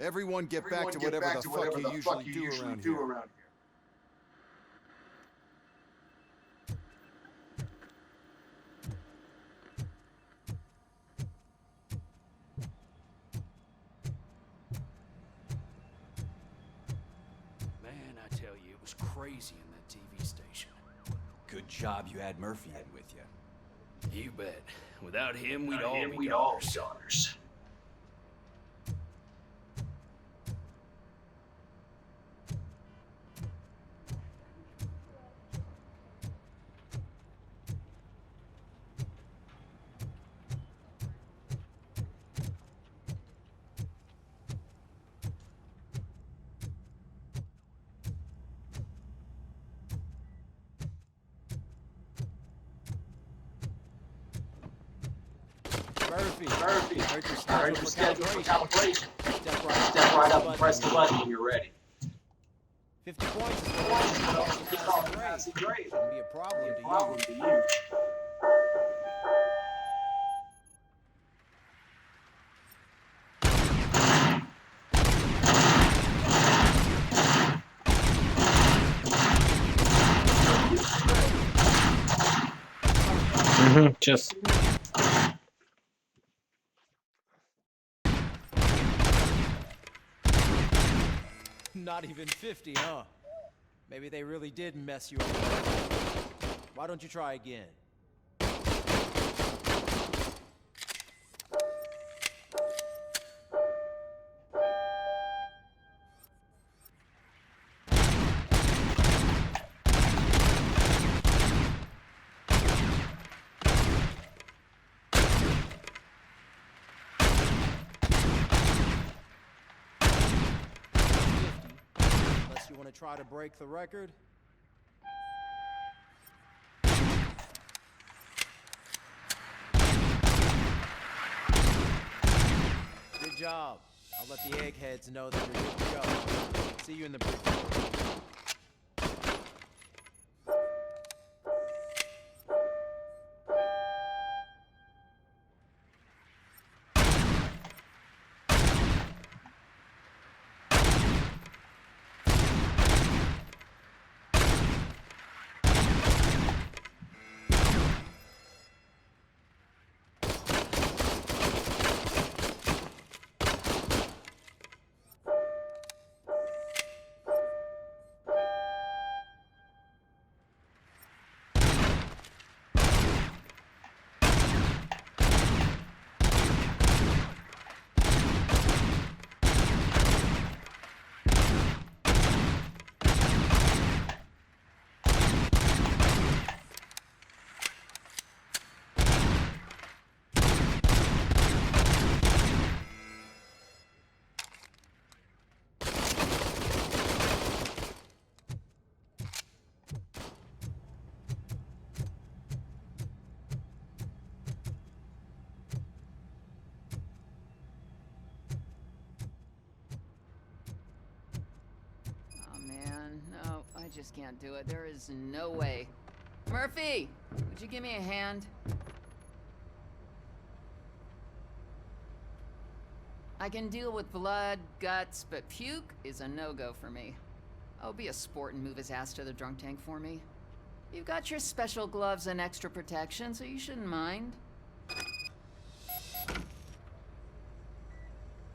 Everyone get back to whatever the fuck you usually do around here. Crazy in that TV station. Good job you had Murphy in with you. You bet. Without him, we'd all be goners. Murphy, heard your schedule for calibration. Step right up and press the button when you're ready. 50 points is great. Shouldn't be a problem to you. Just not even 50, huh? Maybe they really did mess you up. Why don't you try again? Try to break the record. Good job. I'll let the eggheads know that you're good to go. See you in the briefing. I just can't do it. There is no way. Murphy, would you give me a hand? I can deal with blood, guts, but puke is a no-go for me. Oh, be a sport and move his ass to the drunk tank for me. You've got your special gloves and extra protection, so you shouldn't mind.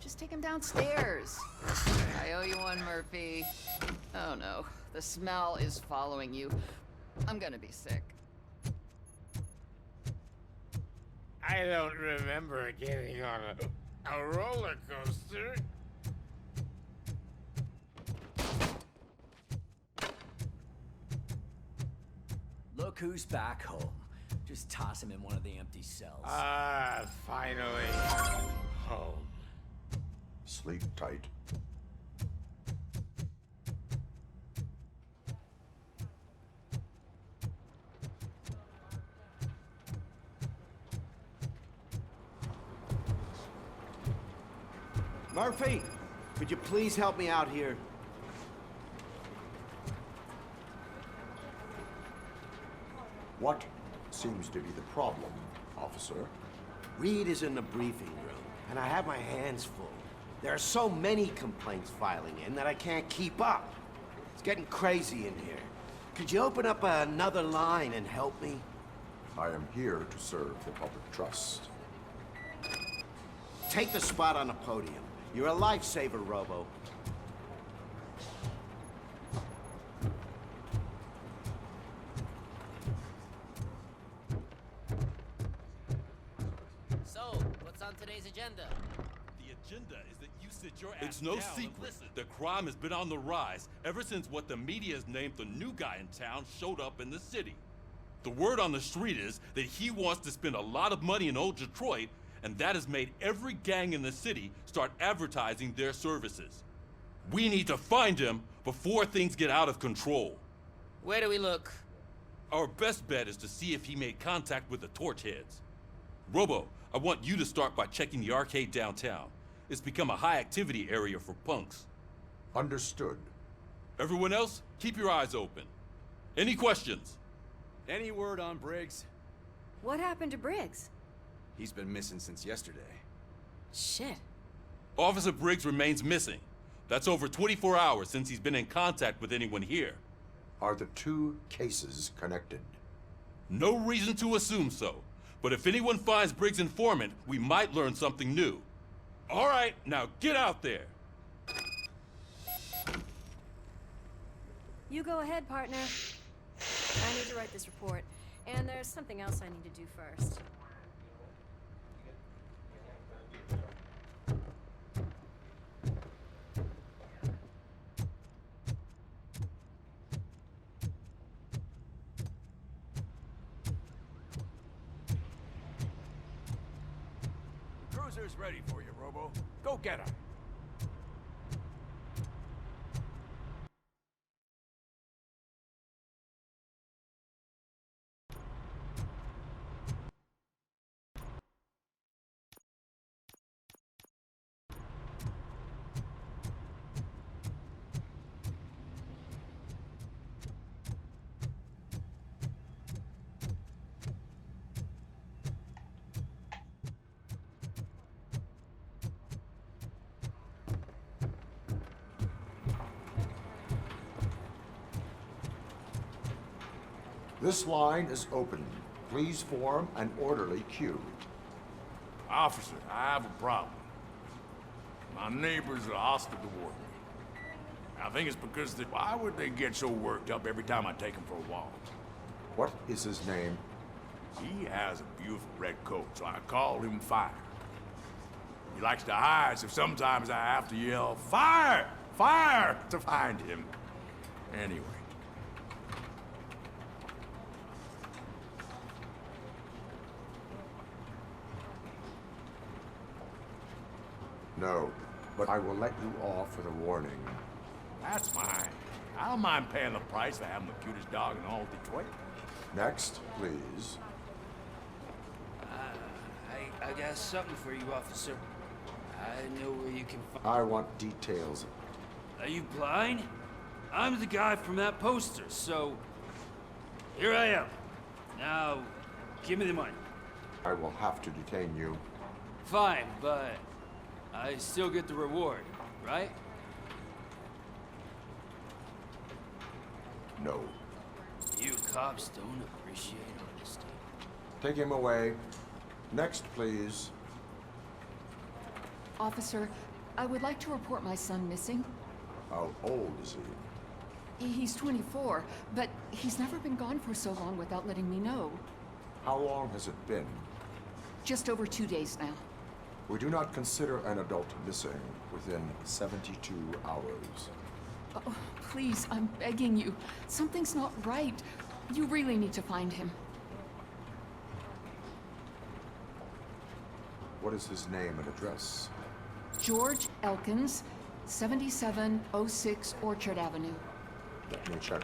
Just take him downstairs. I owe you one, Murphy. Oh no, the smell is following you. I'm gonna be sick. I don't remember getting on a roller coaster. Look who's back home. Just toss him in one of the empty cells. Ah, finally. Home. Sleep tight. Murphy, could you please help me out here? What seems to be the problem? Officer? Reed is in the briefing room, and I have my hands full. There are so many complaints filing in that I can't keep up. It's getting crazy in here. Could you open up another line and help me? I am here to serve the public trust. Take the spot on the podium. You're a lifesaver, Robo. So, what's on today's agenda? The agenda is that you sit your ass It's no down secret that crime has been on the rise ever since what the media has named the new guy in town showed up in the city. The word on the street is that he wants to spend a lot of money in old Detroit, and that has made every gang in the city start advertising their services. We need to find him before things get out of control. Where do we look? Our best bet is to see if he made contact with the torch heads. Robo, I want you to start by checking the arcade downtown. It's become a high-activity area for punks. Understood. Everyone else, keep your eyes open. Any questions? Any word on Briggs? What happened to Briggs? He's been missing since yesterday. Shit. Officer Briggs remains missing. That's over 24 hours since he's been in contact with anyone here. Are the two cases connected? No reason to assume so. But if anyone finds Briggs' informant, we might learn something new. All right, now get out there. You go ahead, partner. I need to write this report, and there's something else I need to do first. Cruiser's ready for you, Robo. Go get him. This line is open. Please form an orderly queue. Officer, I have a problem. My neighbors are hostile toward me. I think it's because they... Why would they get so worked up every time I take them for a walk? What is his name? He has a beautiful red coat, so I call him Fire. He likes to hide, so sometimes I have to yell, "Fire! Fire!" to find him. Anyway. No, but I will let you off with a warning. That's fine. I don't mind paying the price for having the cutest dog in all Detroit. Next, please. I got something for you, officer. I know where you can find... I want details. Are you blind? I'm the guy from that poster, so... Here I am. Now, give me the money. I will have to detain you. Fine, but... I still get the reward, right? No. You cops don't appreciate honesty. Take him away. Next, please. Officer, I would like to report my son missing. How old is he? He's 24, but he's never been gone for so long without letting me know. How long has it been? Just over 2 days now. We do not consider an adult missing within 72 hours. Oh, please, I'm begging you. Something's not right. You really need to find him. What is his name and address? George Elkins, 7706 Orchard Avenue. Let me check.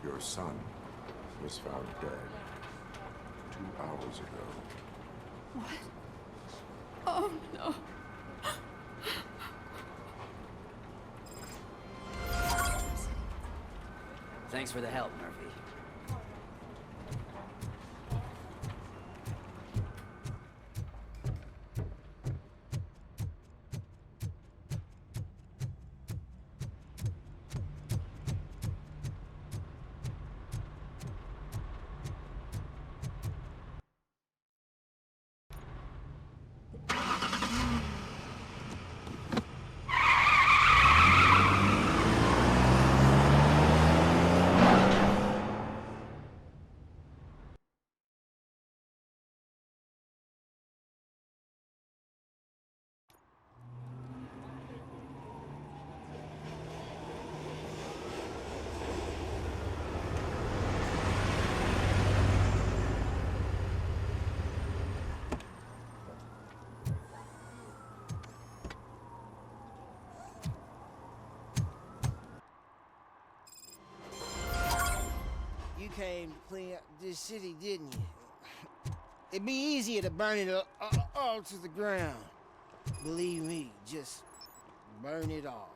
Your son was found dead 2 hours ago. What? Oh, no. Thanks for the help, Murphy. this city, didn't you? It'd be easier to burn it all to the ground. Believe me, just burn it all.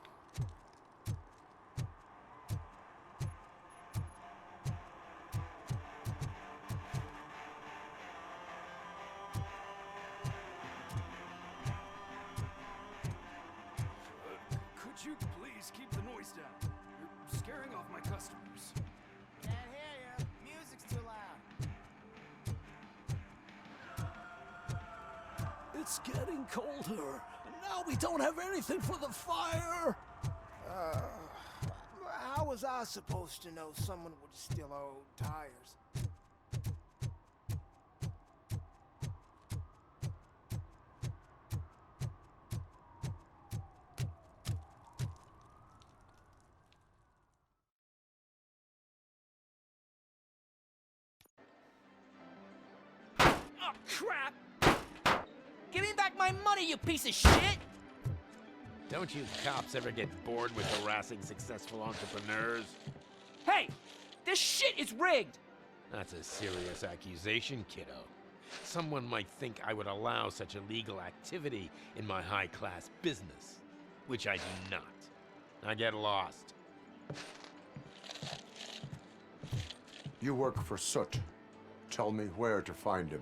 Could you please keep the noise down? You're scaring off my customers. Can't hear you. Music's too loud. It's getting colder, and now we don't have anything for the fire. How was I supposed to know someone would steal our old tires? Oh, crap! Give me back my money, you piece of shit! Don't you cops ever get bored with harassing successful entrepreneurs? Hey! This shit is rigged! That's a serious accusation, kiddo. Someone might think I would allow such illegal activity in my high-class business, which I do not. I get lost. You work for Soot. Tell me where to find him.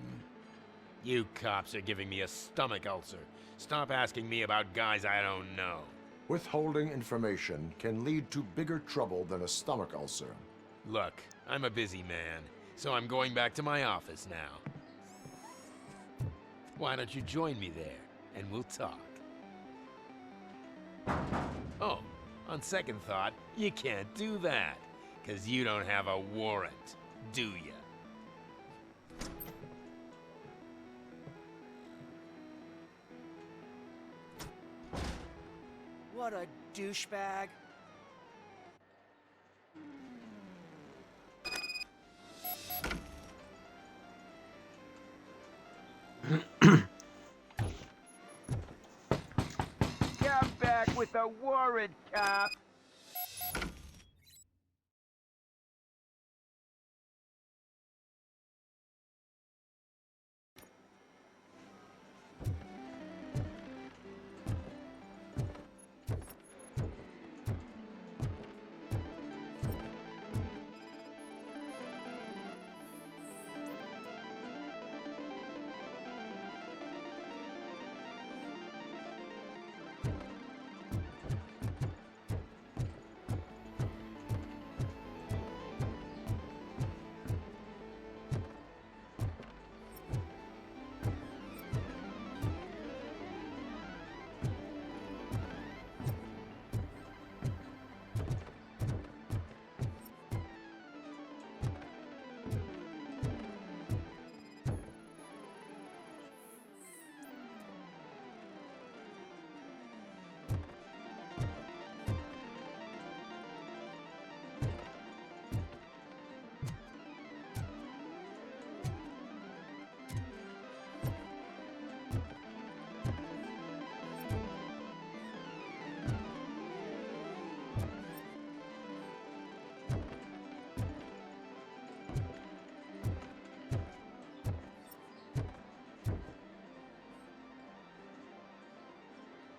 You cops are giving me a stomach ulcer. Stop asking me about guys I don't know. Withholding information can lead to bigger trouble than a stomach ulcer. Look, I'm a busy man, so I'm going back to my office now. Why don't you join me there, and we'll talk. Oh, on second thought, you can't do that, 'cause you don't have a warrant, do ya? What a douchebag. Come back with a warrant, cop.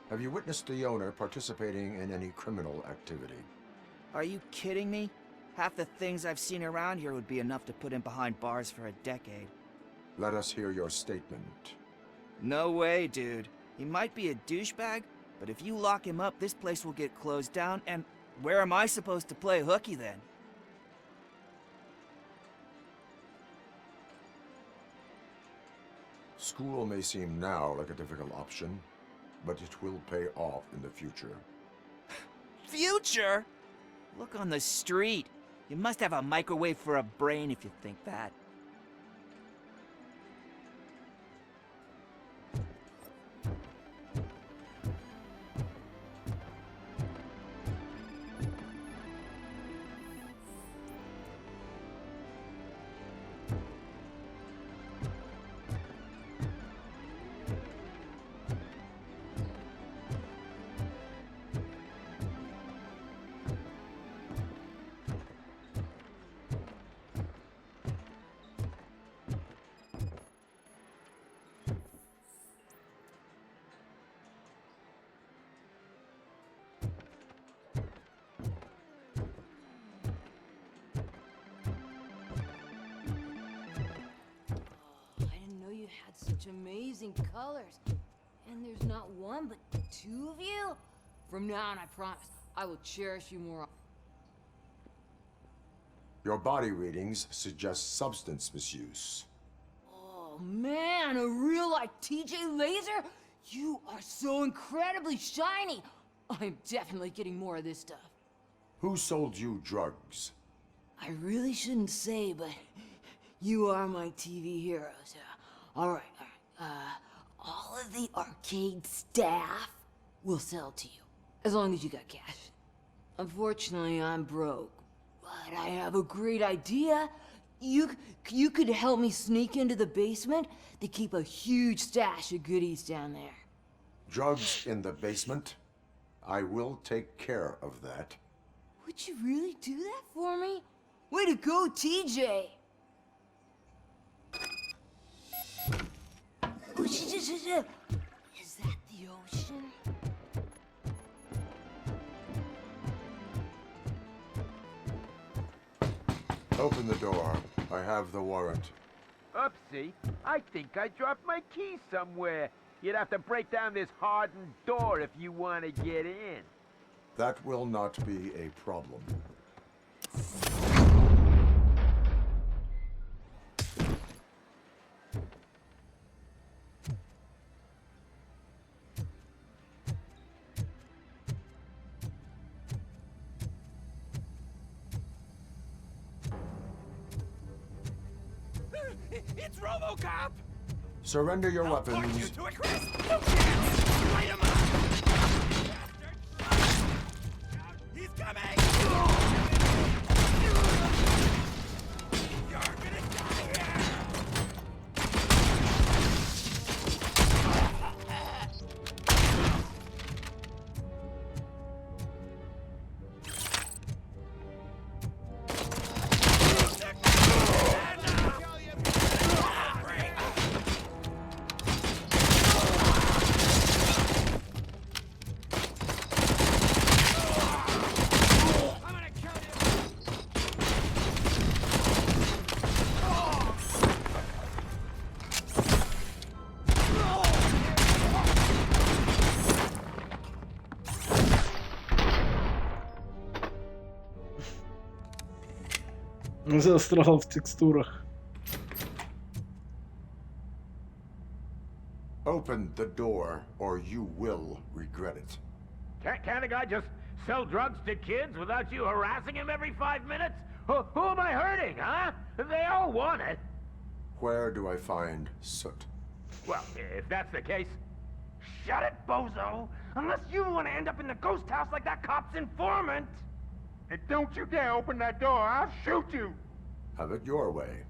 Have you witnessed the owner participating in any criminal activity? Are you kidding me? Half the things I've seen around here would be enough to put him behind bars for a decade. Let us hear your statement. No way, dude. He might be a douchebag, but if you lock him up, this place will get closed down, and where am I supposed to play hooky then? School may seem now like a difficult option, but it will pay off in the future. Future? Look on the street. You must have a microwave for a brain if you think that. you had such amazing colors. And there's not one, but two of you? From now on, I promise, I will cherish you more. Your body readings suggest substance misuse. Oh man, a real like TJ Laser? You are so incredibly shiny. I'm definitely getting more of this stuff. Who sold you drugs? I really shouldn't say, but you are my TV heroes. All right. All of the arcade staff will sell to you, as long as you got cash. Unfortunately, I'm broke, but I have a great idea. You could help me sneak into the basement. They keep a huge stash of goodies down there. Drugs in the basement? I will take care of that. Would you really do that for me? Way to go, TJ! Is that the ocean? Open the door. I have the warrant. Oopsie. I think I dropped my keys somewhere. You'd have to break down this hardened door if you want to get in. That will not be a problem. It's Robocop! Surrender your weapons. Force you to a crisp! No chance! Light him up! He's coming! You're gonna die here! Застрял в текстурах. Open the door, or you will regret it. Can't a guy just sell drugs to kids without you harassing him every 5 minutes? Who am I hurting, huh? They all want it. Where do I find Soot? Well, if that's the case, shut it, bozo! Unless you want to end up in the ghost house like that cop's informant! And don't you dare open that door, I'll shoot you! Have it your way.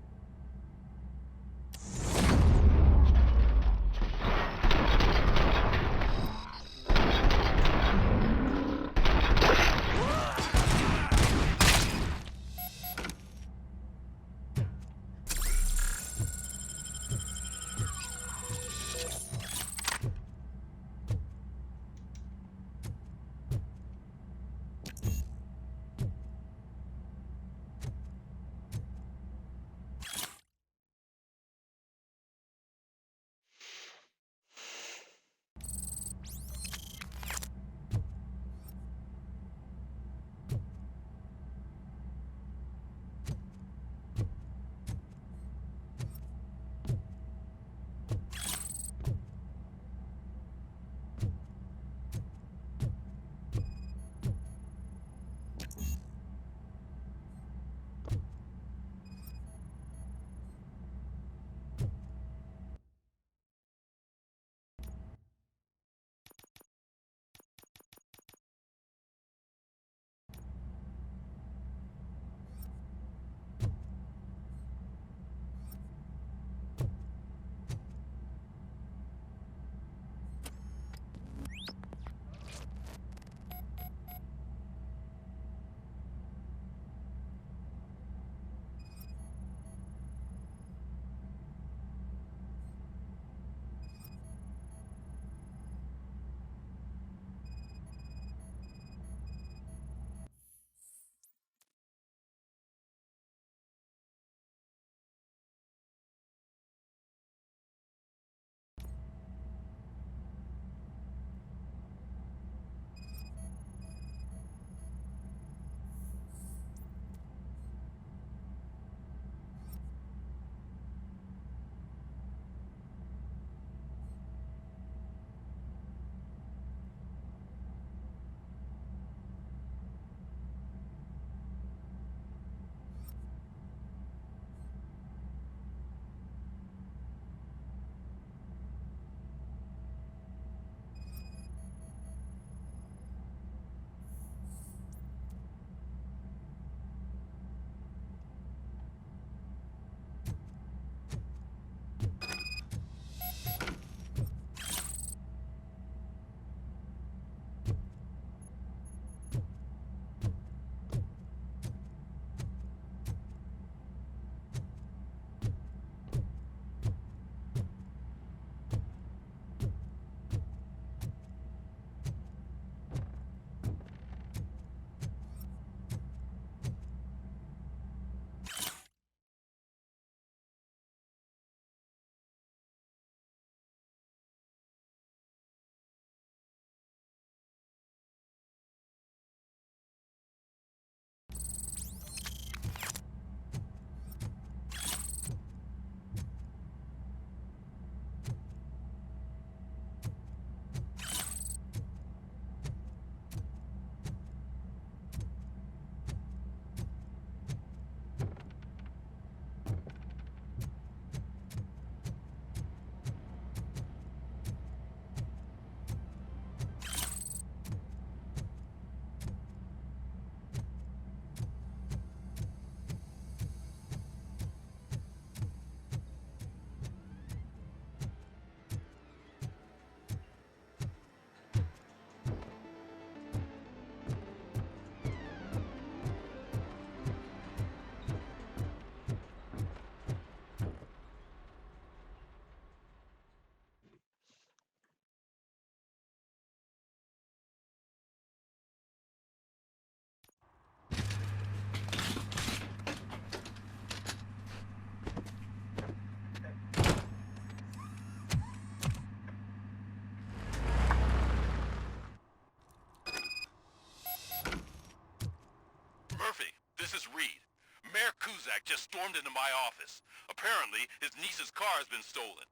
Kuzak just stormed into my office. Apparently, his niece's car has been stolen.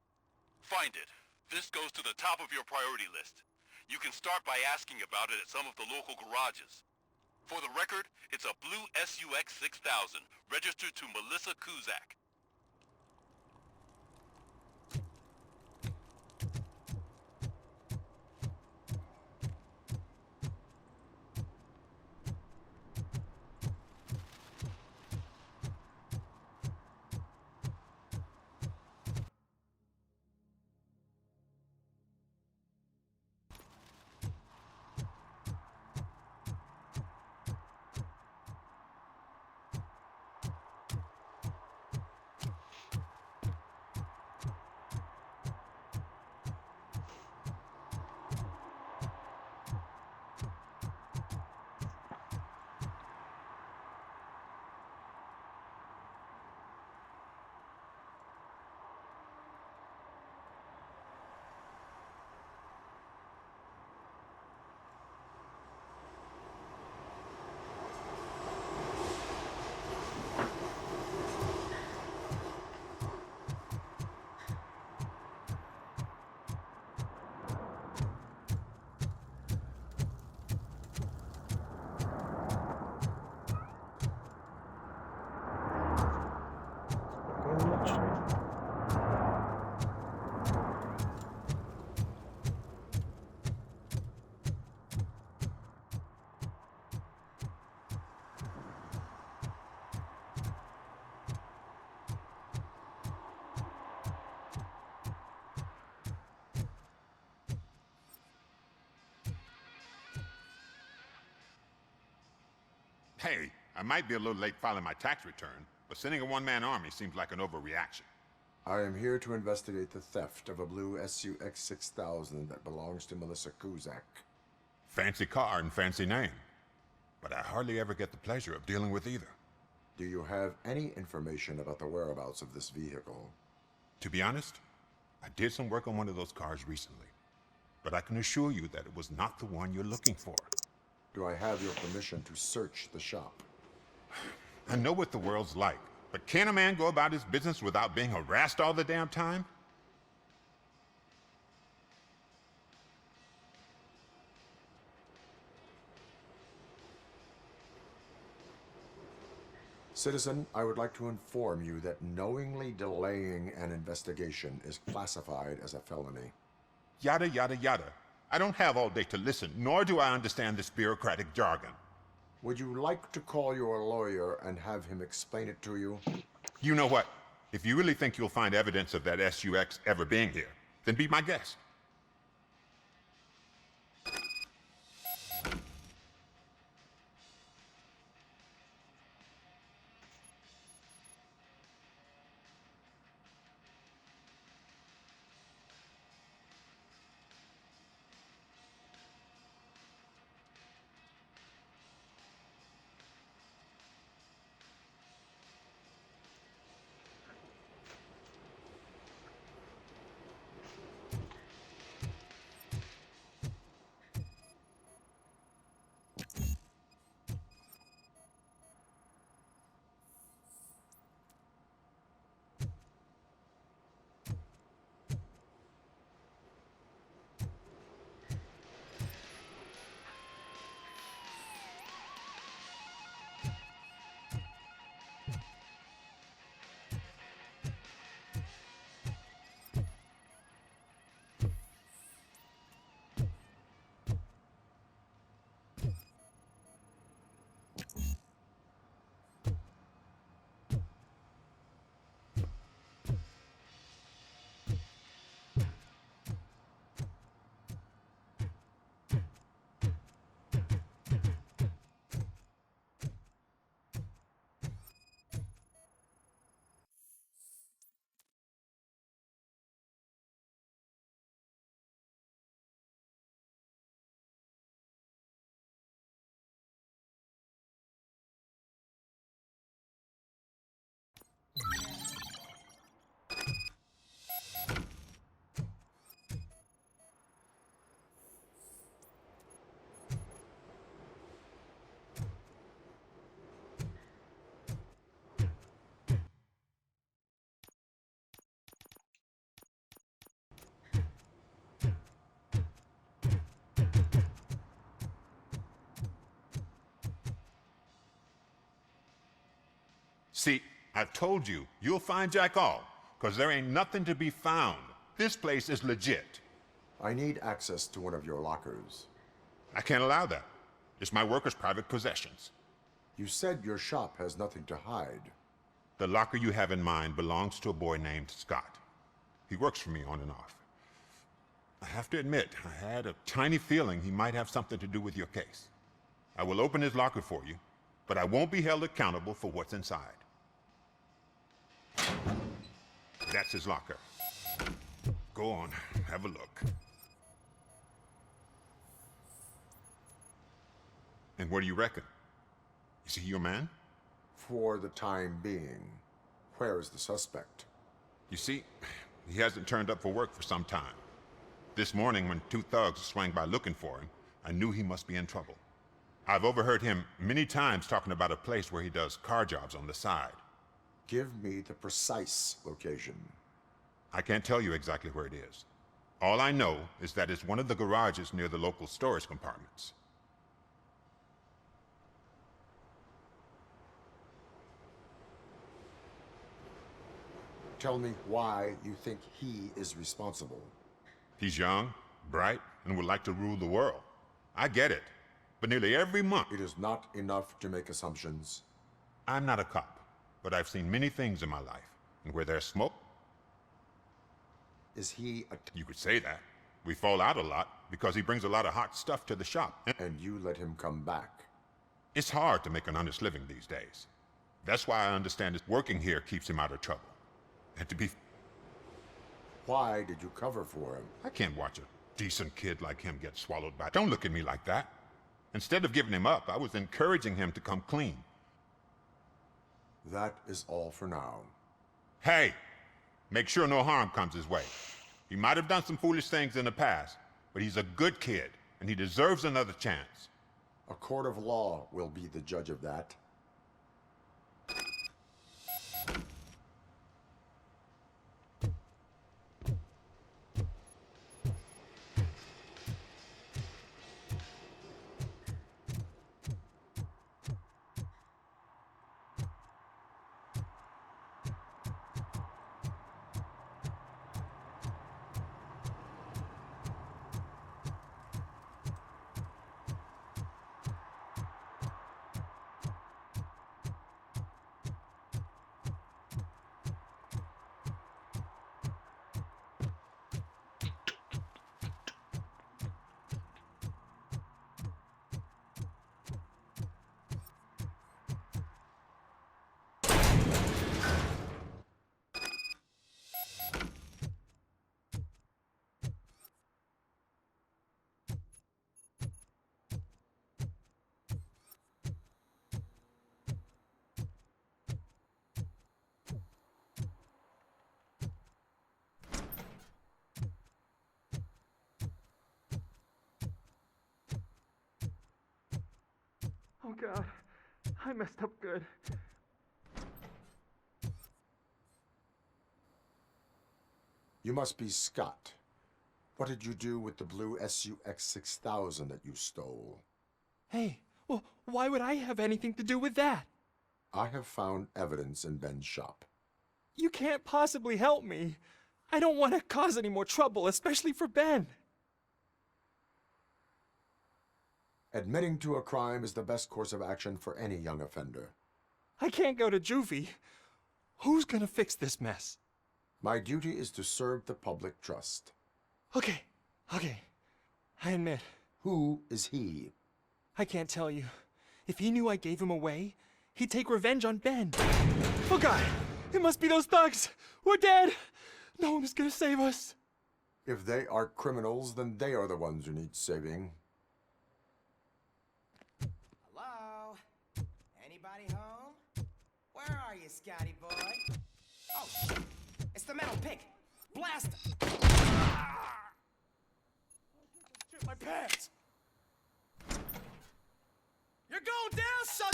Find it. This goes to the top of your priority list. You can start by asking about it at some of the local garages. For the record, it's a blue SUX 6000, registered to Melissa Kuzak. Hey, I might be a little late filing my tax return, but sending a one-man army seems like an overreaction. I am here to investigate the theft of a blue SUX 6000 that belongs to Melissa Kuzak. Fancy car and fancy name, but I hardly ever get the pleasure of dealing with either. Do you have any information about the whereabouts of this vehicle? To be honest, I did some work on one of those cars recently, but I can assure you that it was not the one you're looking for. Do I have your permission to search the shop? I know what the world's like, but can a man go about his business without being harassed all the damn time? Citizen, I would like to inform you that knowingly delaying an investigation is classified as a felony. Yada, yada, yada. I don't have all day to listen, nor do I understand this bureaucratic jargon. Would you like to call your lawyer and have him explain it to you? You know what? If you really think you'll find evidence of that SUX ever being here, then be my guest. See, I've told you, you'll find Jack all, because there ain't nothing to be found. This place is legit. I need access to one of your lockers. I can't allow that. It's my workers' private possessions. You said your shop has nothing to hide. The locker you have in mind belongs to a boy named Scott. He works for me on and off. I have to admit, I had a tiny feeling he might have something to do with your case. I will open his locker for you, but I won't be held accountable for what's inside. That's his locker. Go on, have a look. And what do you reckon? Is he your man? For the time being. Where is the suspect? You see, he hasn't turned up for work for some time. This morning, when two thugs swang by looking for him, I knew he must be in trouble. I've overheard him many times talking about a place where he does car jobs on the side. Give me the precise location. I can't tell you exactly where it is. All I know is that it's one of the garages near the local storage compartments. Tell me why you think he is responsible. He's young, bright, and would like to rule the world. I get it. But nearly every month... It is not enough to make assumptions. I'm not a cop, but I've seen many things in my life. And where there's smoke... Is he a... You could say that. We fall out a lot because he brings a lot of hot stuff to the shop. And you let him come back. It's hard to make an honest living these days. That's why I understand that working here keeps him out of trouble. And to be... Why did you cover for him? I can't watch a decent kid like him get swallowed by... Don't look at me like that. Instead of giving him up, I was encouraging him to come clean. That is all for now. Hey! Make sure no harm comes his way. He might have done some foolish things in the past, but he's a good kid, and he deserves another chance. A court of law will be the judge of that. Oh God, I messed up good. You must be Scott. What did you do with the blue SUX 6000 that you stole? Hey, well, why would I have anything to do with that? I have found evidence in Ben's shop. You can't possibly help me. I don't want to cause any more trouble, especially for Ben. Admitting to a crime is the best course of action for any young offender. I can't go to juvie. Who's gonna fix this mess? My duty is to serve the public trust. Okay. I admit. Who is he? I can't tell you. If he knew I gave him away, he'd take revenge on Ben. Oh God, it must be those thugs. We're dead. No one is gonna save us. If they are criminals, then they are the ones who need saving. Hello? Anybody home? Where are you, Scotty boy? Oh, shit. It's the metal pig. Blast him. Ah! Shit, my pants. You're going down, son.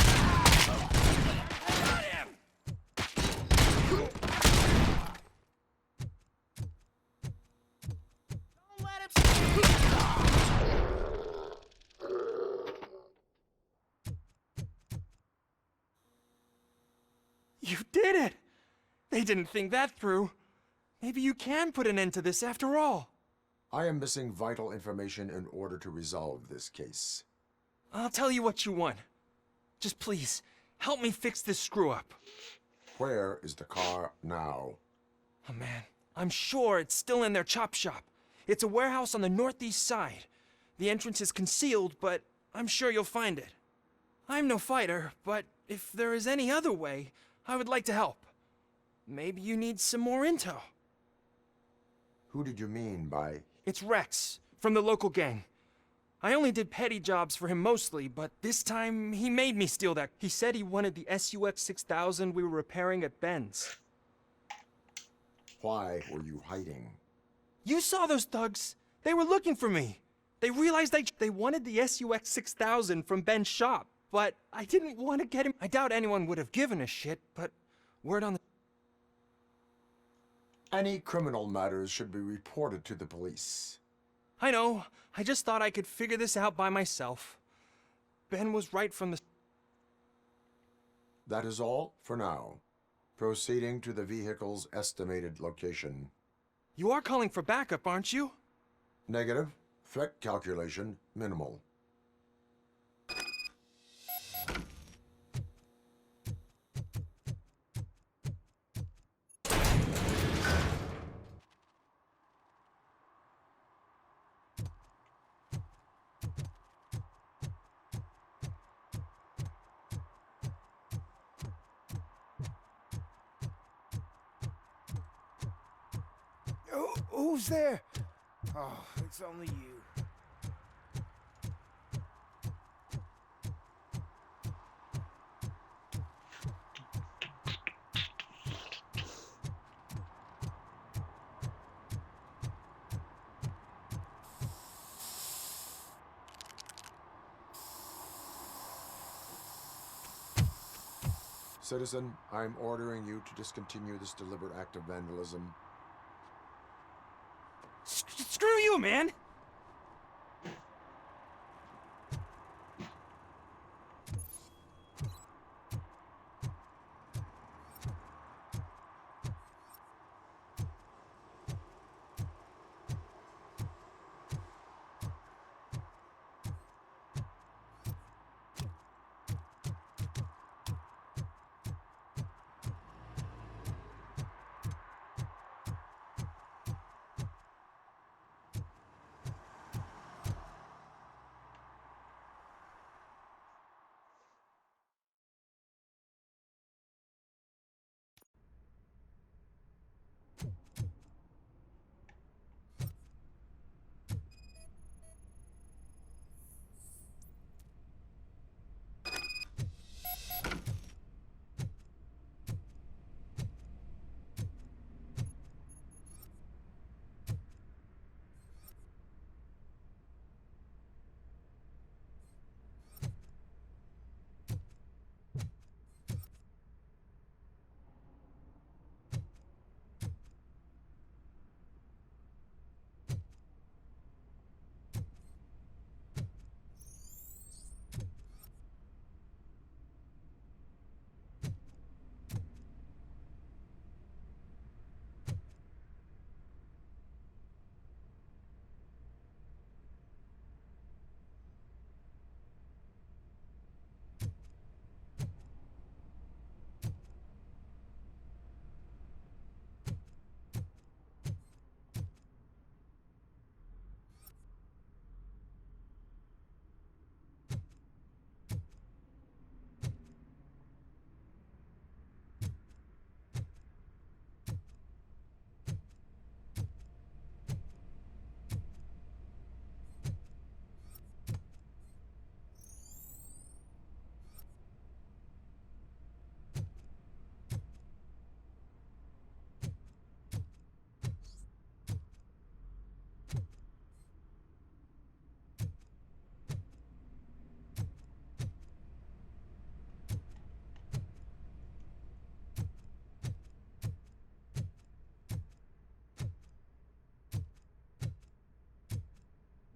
Got him. Don't let him see. You They didn't think that through. Maybe you can put an end to this after all. I am missing vital information in order to resolve this case. I'll tell you what you want. Just please, help me fix this screw-up. Where is the car now? Oh man, I'm sure it's still in their chop shop. It's a warehouse on the northeast side. The entrance is concealed, but I'm sure you'll find it. I'm no fighter, but if there is any other way, I would like to help. Maybe you need some more intel. Who did you mean by... It's Rex, from the local gang. I only did petty jobs for him mostly, but this time he made me steal that. He said he wanted the SUX 6000 we were repairing at Ben's. Why were you hiding? You saw those thugs. They were looking for me. They realized they wanted the SUX 6000 from Ben's shop, but I didn't want to get him. I doubt anyone would have given a shit, but word on the... Any criminal matters should be reported to the police. I know. I just thought I could figure this out by myself. Ben was right from the... That is all for now. Proceeding to the vehicle's estimated location. You are calling for backup, aren't you? Negative. Threat calculation minimal. Who's there? Oh, it's only you. Citizen, I am ordering you to discontinue this deliberate act of vandalism. Screw you, man!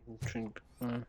Ничего не понимаю.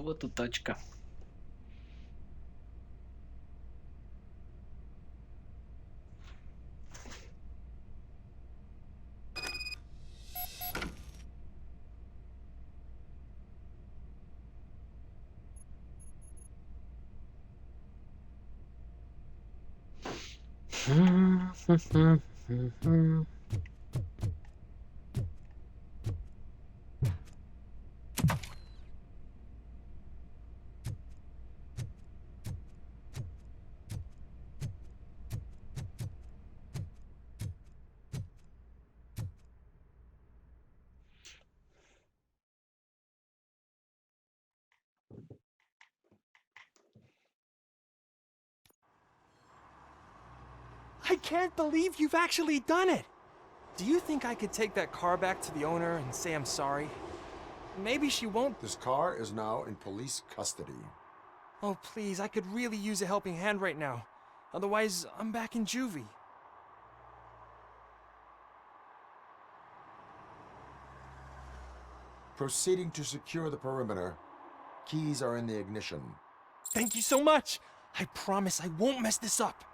Вот и тачка. I can't believe you've actually done it! Do you think I could take that car back to the owner and say I'm sorry? Maybe she won't. This car is now in police custody. Oh, please, I could really use a helping hand right now. Otherwise, I'm back in juvie. Proceeding to secure the perimeter. Keys are in the ignition. Thank you so much! I promise I won't mess this up.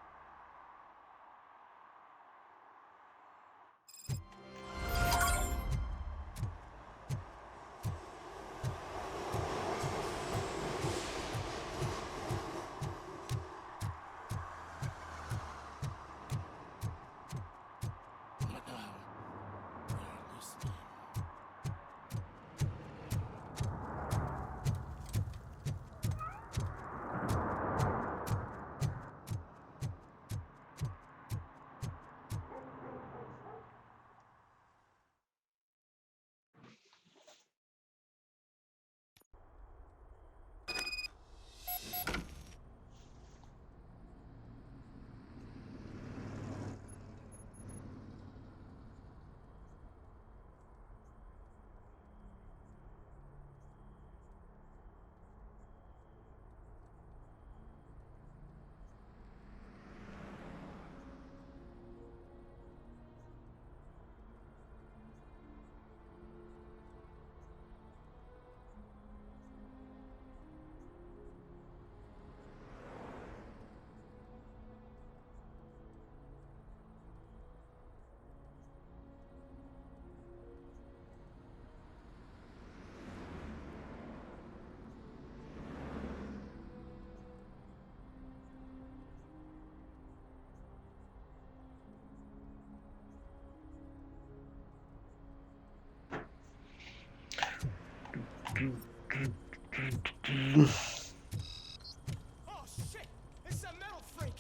Oh shit! It's a metal freak!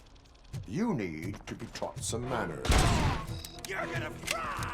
You need to be taught some manners. You're gonna fry!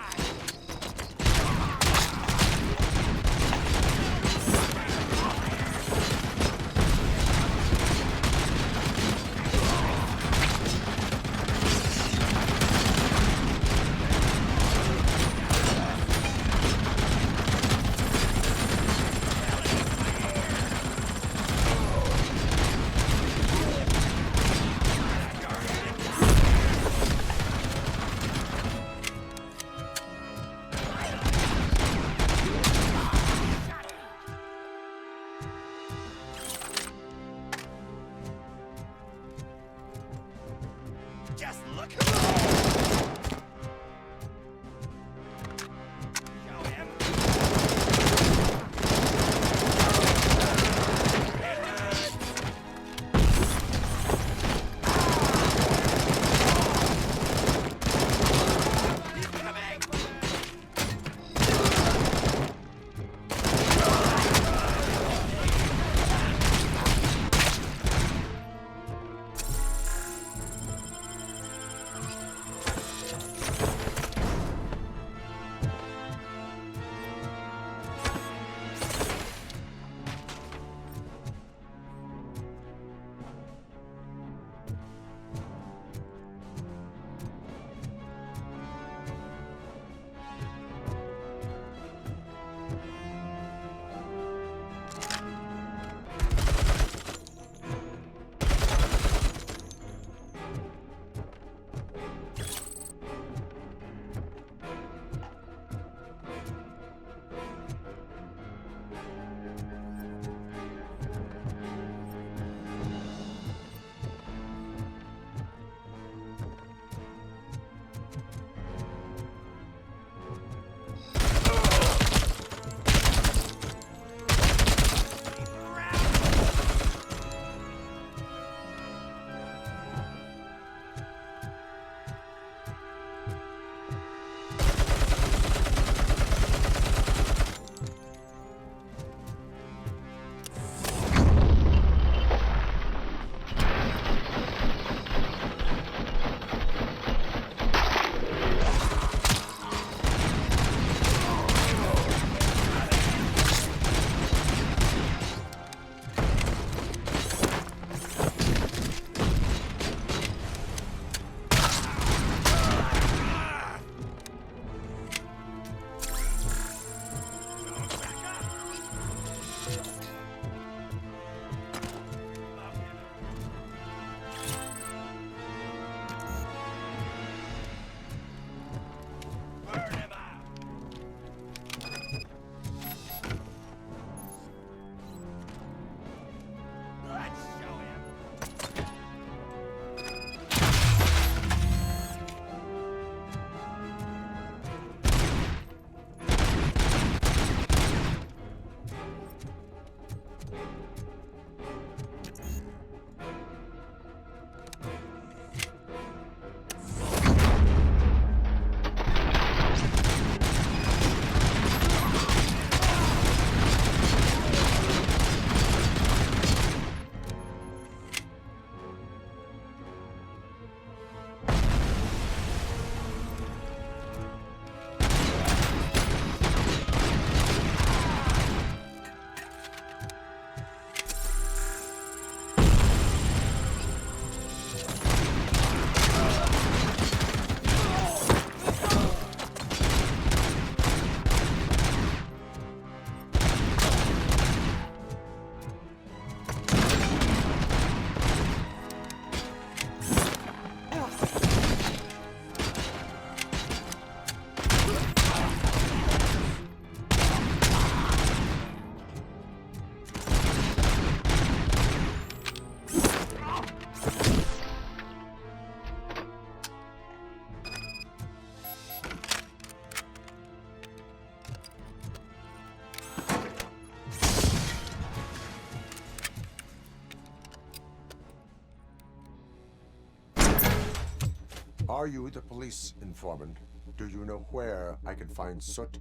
Are you the police informant? Do you know where I can find Soot?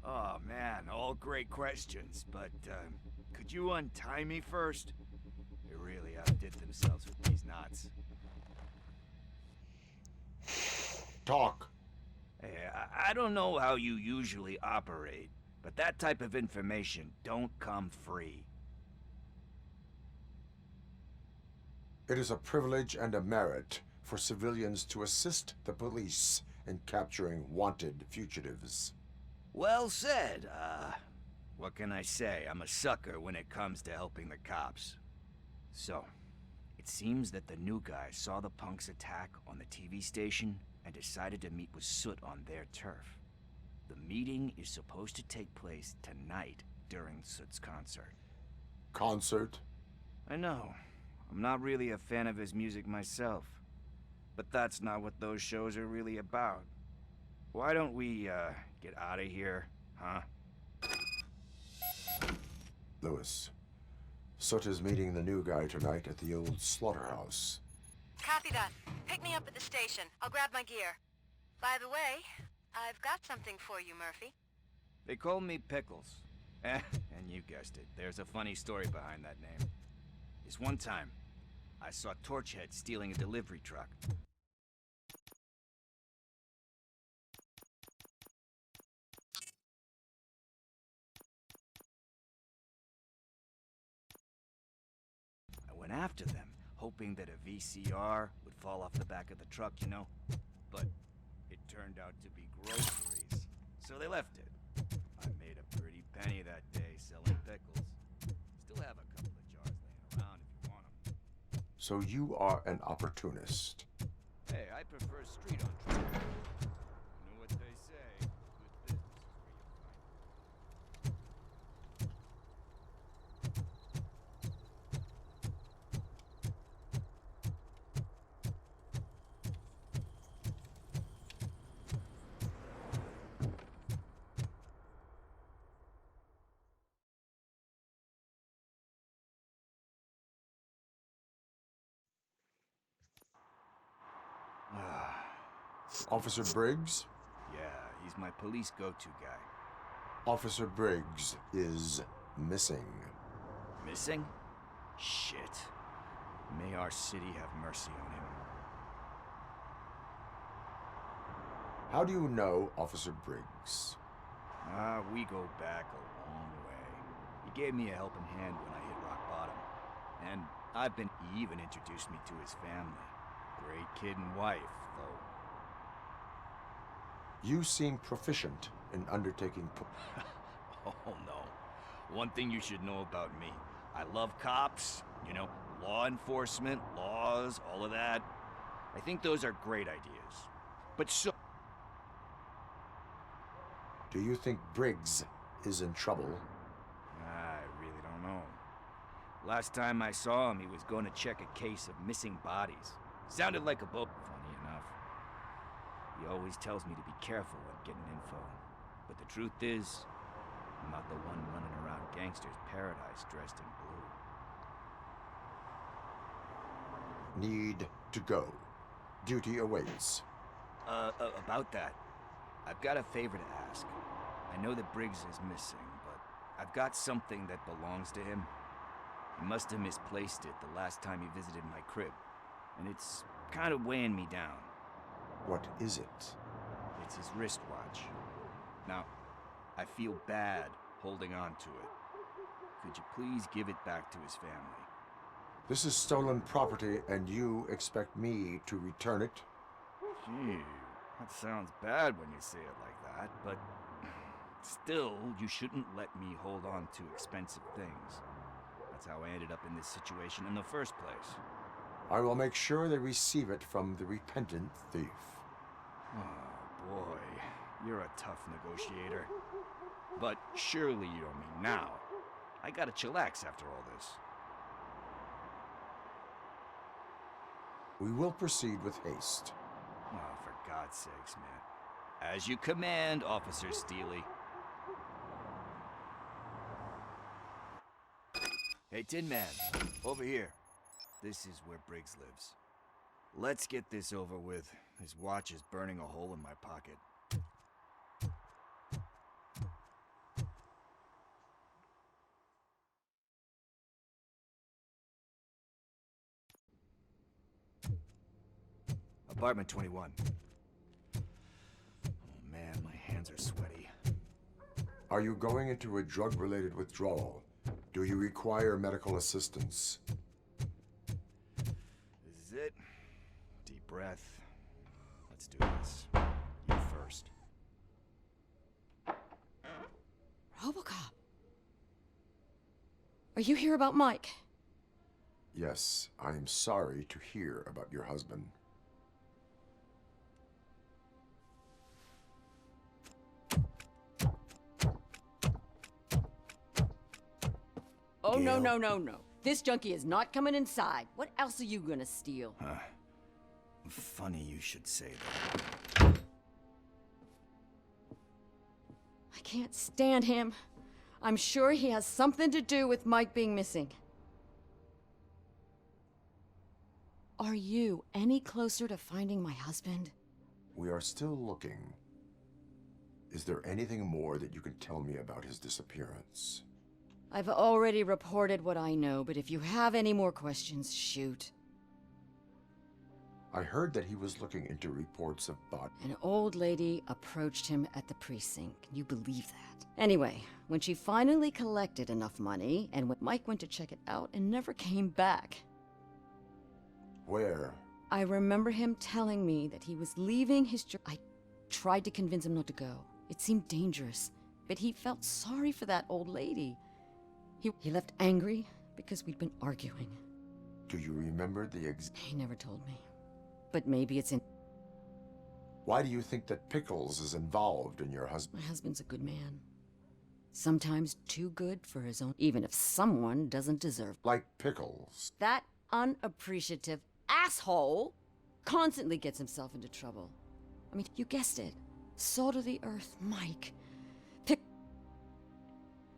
Oh man, all great questions, but could you untie me first? They really outdid themselves with these knots. Talk. Hey, I don't know how you usually operate, but that type of information don't come free. It is a privilege and a merit for civilians to assist the police in capturing wanted fugitives. Well said. What can I say? I'm a sucker when it comes to helping the cops. So, it seems that the new guy saw the punks attack on the TV station and decided to meet with Soot on their turf. The meeting is supposed to take place tonight during Soot's concert. Concert? I know. I'm not really a fan of his music myself. But that's not what those shows are really about. Why don't we, get out of here, huh? Lewis, Soot is meeting the new guy tonight at the old slaughterhouse. Copy that. Pick me up at the station. I'll grab my gear. By the way, I've got something for you, Murphy. They call me Pickles. And you guessed it, there's a funny story behind that name. This one time, I saw Torchhead stealing a delivery truck. I went after them, hoping that a VCR would fall off the back of the truck, you know? But it turned out to be groceries, so they left it. I made a pretty penny that day selling pickles. Still have a couple of jars laying around if you want them. So you are an opportunist. Hey, I prefer street on track. You know what they say, good business is where you find it. Officer Briggs? Yeah, he's my police go-to guy. Officer Briggs is missing. Missing? Shit. May our city have mercy on him. How do you know Officer Briggs? We go back a long way. He gave me a helping hand when I hit rock bottom. And he even introduced me to his family. Great kid and wife, though. You seem proficient in undertaking... Oh, no. One thing you should know about me. I love cops, you know, law enforcement, laws, all of that. I think those are great ideas. But so... Do you think Briggs is in trouble? I really don't know. Last time I saw him, he was going to check a case of missing bodies. Sounded like a boat, funny enough. He always tells me to be careful when getting info. But the truth is, I'm not the one running around gangster's paradise dressed in blue. Need to go. Duty awaits. About that, I've got a favor to ask. I know that Briggs is missing, but I've got something that belongs to him. He must have misplaced it the last time he visited my crib, and it's kind of weighing me down. What is it? It's his wristwatch. Now, I feel bad holding on to it. Could you please give it back to his family? This is stolen property, and you expect me to return it? Gee, that sounds bad when you say it like that, but still, you shouldn't let me hold on to expensive things. That's how I ended up in this situation in the first place. I will make sure they receive it from the repentant thief. Oh, boy. You're a tough negotiator. But surely you don't mean now. I gotta chillax after all this. We will proceed with haste. Oh, for God's sakes, man. As you command, Officer Steely. Hey, Tin Man. Over here. This is where Briggs lives. Let's get this over with. His watch is burning a hole in my pocket. Apartment 21. Oh man, my hands are sweaty. Are you going into a drug-related withdrawal? Do you require medical assistance? This is it. Deep breath. Let's do this. You first. Robocop. Are you here about Mike? Yes, I'm sorry to hear about your husband. Oh, no, no, no, no. This junkie is not coming inside. What else are you gonna steal? Huh. Funny you should say that. I can't stand him. I'm sure he has something to do with Mike being missing. Are you any closer to finding my husband? We are still looking. Is there anything more that you can tell me about his disappearance? I've already reported what I know, but if you have any more questions, shoot. I heard that he was looking into reports of An old lady approached him at the precinct. Can you believe that? Anyway, when she finally collected enough money, and when Mike went to check it out and never came back. Where? I remember him telling me that he was leaving his job. I tried to convince him not to go. It seemed dangerous, but he felt sorry for that old lady. He left angry because we'd been arguing. Do you remember the He never told me. But maybe it's in... Why do you think that Pickles is involved in your husband? My husband's a good man. Sometimes too good for his own, even if someone doesn't deserve... Like Pickles. That unappreciative asshole constantly gets himself into trouble. I mean, you guessed it. Salt of the earth, Mike.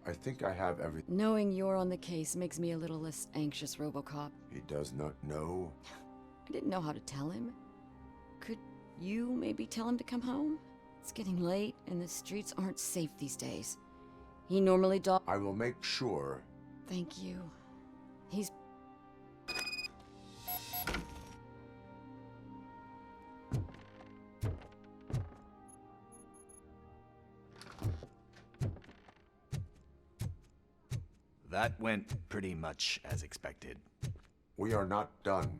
I think I have everything. Knowing you're on the case makes me a little less anxious, Robocop. He does not know? I didn't know how to tell him. Could you maybe tell him to come home? It's getting late, and the streets aren't safe these days. He normally I will make sure. Thank you. He's... That went pretty much as expected. We are not done.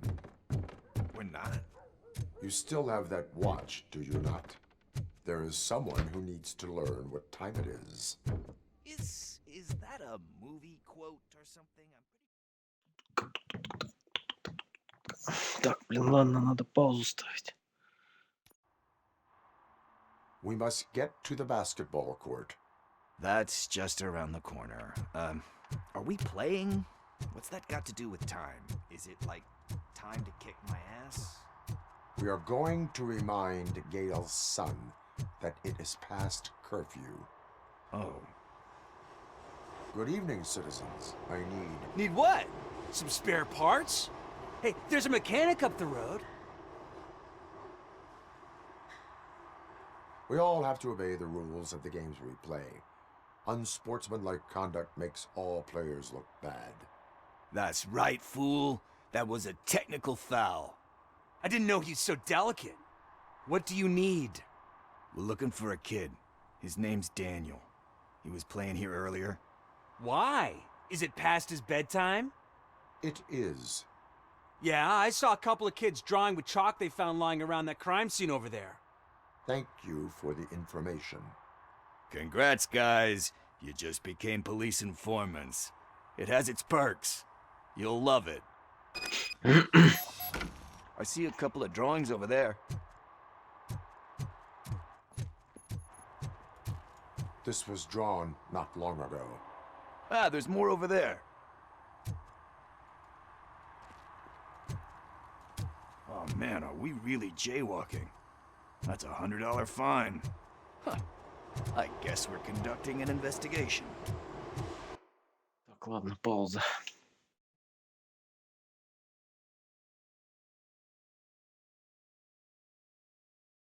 We're not? You still have that watch, do you not? There is someone who needs to learn what time it is. Is that a movie quote or something? Так, блин, ладно, надо паузу ставить. We must get to the basketball court. That's just around the corner. Are we playing? What's that got to do with time? Is it like time to kick my ass? We are going to remind Gail's son that it is past curfew. Oh. Good evening, citizens. I Need what? Some spare parts? Hey, there's a mechanic up the road. We all have to obey the rules of the games we play. Unsportsmanlike conduct makes all players look bad. That's right, fool. That was a technical foul. I didn't know he's so delicate. What do you need? We're looking for a kid. His name's Daniel. He was playing here earlier. Why? Is it past his bedtime? It is. Yeah, I saw a couple of kids drawing with chalk they found lying around that crime scene over there. Thank you for the information. Congrats, guys. You just became police informants. It has its perks. You'll love it. I see a couple of drawings over there. This was drawn not long ago. Ah, there's more over there. Oh man, are we really jaywalking? That's a $100 fine. Huh. I guess we're conducting an investigation. Так, ладно, пауза.